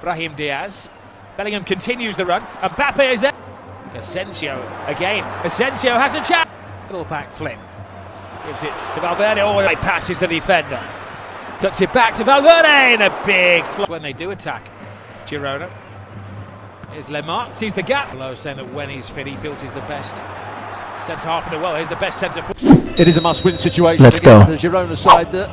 Brahim Diaz. Bellingham continues the run. Mbappe is there. Asensio again. Asensio has a chance. Little back flip. Gives it to Valverde. Oh, it passes the defender. Cuts it back to Valverde and a big flip. When they do attack Girona. Here's Lemar. Sees the gap. Below saying that when he's fit, he feels he's the best centre half in the world. He's the best centre forward. It is a must-win situation. Let's against go. The Girona side that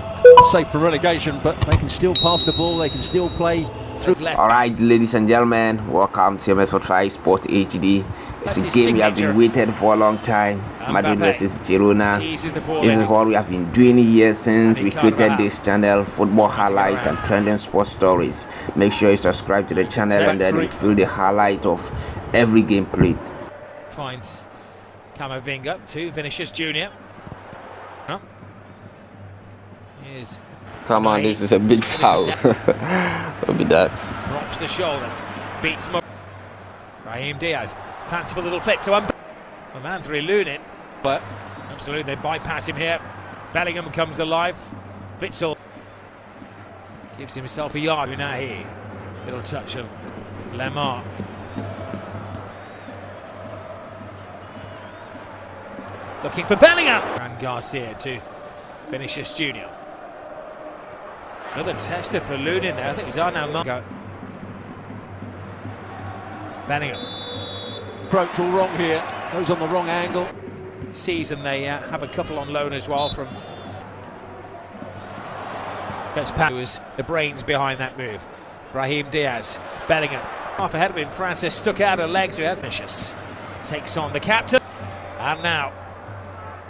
safe from relegation, but they can still pass the ball. They can still play through. Alright, ladies and gentlemen, welcome to MS45 Sport HD. It's a game we have been waiting for a long time. Madrid versus Girona. This is what we have been doing here since we created this channel, football highlights and trending sports stories. Make sure you subscribe to the channel and then you feel the highlight of every game played. Finds Camavinga to Vinicius Jr. Here's Come on, this is a big foul. What be that? Drops the shoulder, beats Brahim Diaz. Fanciful little flick to Mbappe. From Andre Lunin. But absolutely, they bypass him here. Bellingham comes alive. Witsel gives himself a yard. Now here, little touch of Lemar. Looking for Bellingham. And Garcia to Vinicius Jr. Another tester for Lunin there. I think it's now go. Bellingham. approach all wrong here. Goes on the wrong angle. Season they have a couple on loan as well from. Gets Prowess, the brains behind that move. Brahim Diaz, Bellingham. Half ahead of him, Francis stuck out her legs. We had Vicious. Takes on the captain. And now,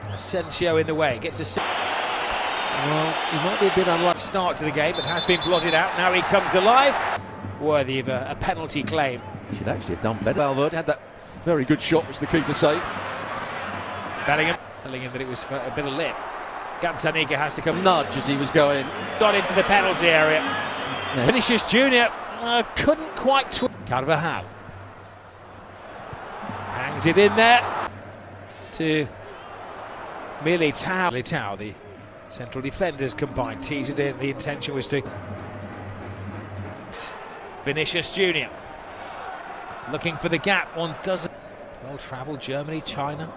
Asensio in the way. Gets a. Well, he might be a bit unlucky. Start to the game, but has been blotted out. Now he comes alive. Worthy of a penalty claim. Should actually have done better. Valverde had that very good shot, which the keeper saved. Bellingham telling him that it was for a bit of lip. Gazzaniga has to come. Nudge as he was going. Got into the penalty area. Yeah. Vinicius Jr. Couldn't quite Carvajal. Hangs it in there to Militao. Militao, the central defenders combined. Tease it in. The intention was to Vinicius Jr. Looking for the gap. One doesn't. Well travelled. Germany, China,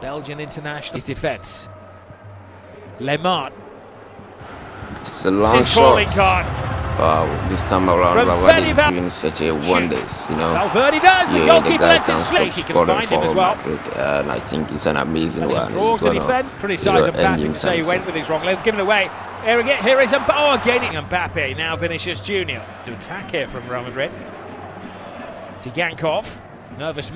Belgian international. His defence. Lemar. It's a long shot. Card. Wow, this time around, Valverde doing such a wonders, you know. Valverde does. The goalkeeper lets it slip. He can find him as well. Madrid, and I think it's an amazing one. Draws the defend. Criticise Mbappe to say he went with his wrong leg. Given away. Here is Mbappe. Oh, gaining Mbappe. Now Vinicius Jr. To attack here from Real Madrid. To Yankov. Nervous.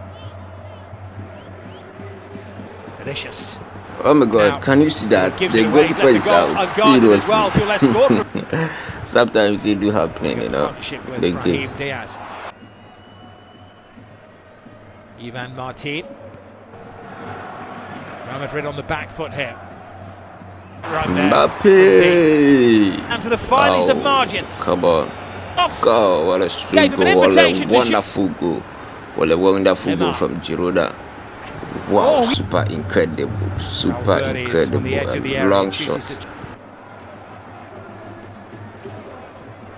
Vinicius. Oh my God, now, can you see that? The goalkeeper is out. Seriously. Well, sometimes it do happen, you know. The game. Diaz. Ivan Martin. Real Madrid on the back foot here. Mbappe! And to the finest of margins. Come on. Go, what a streak goal. What a wonderful goal. What a wonderful goal from Girona. Wow, super incredible, super incredible, long shot.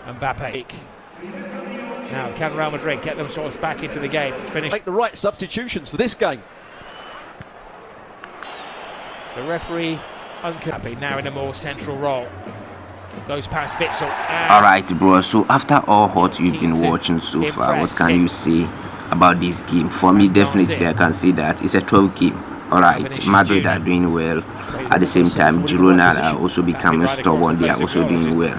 Mbappe. Now, can Real Madrid get themselves back into the game? It's finished. Make the right substitutions for this game. The referee, Mbappe, now in a more central role. Goes past Witsel. Alright, bro, so after all what you've been watching so far, what can you say about this game? For me, definitely I can say that it's a 12 game. Alright, Madrid are doing well. At the same time, Girona are also becoming stubborn. They are also doing well.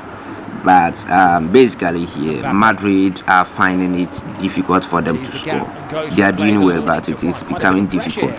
But basically here, Madrid are finding it difficult for them to score. They are doing well, but it is becoming difficult.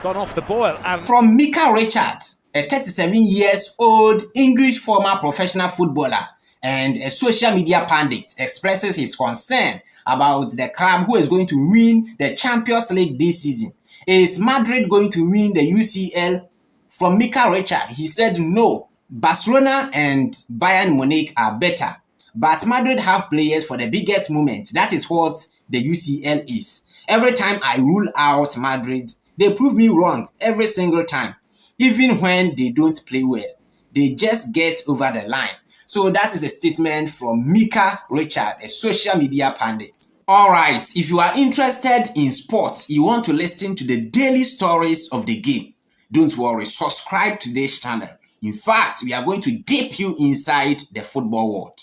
Gone off the boil. From Mika Richard, a 37-year-old English former professional footballer and a social media pundit, expresses his concern about the club who is going to win the Champions League this season. Is Madrid going to win the UCL? From Mika Richard, he said no. Barcelona and Bayern Munich are better, but Madrid have players for the biggest moment. That is what the UCL is. Every time I rule out Madrid, they prove me wrong every single time. Even when they don't play well, they just get over the line. So that is a statement from Mika Richard, a social media pundit. All right, if you are interested in sports, you want to listen to the daily stories of the game, don't worry, subscribe to this channel. In fact, we are going to dip you inside the football world.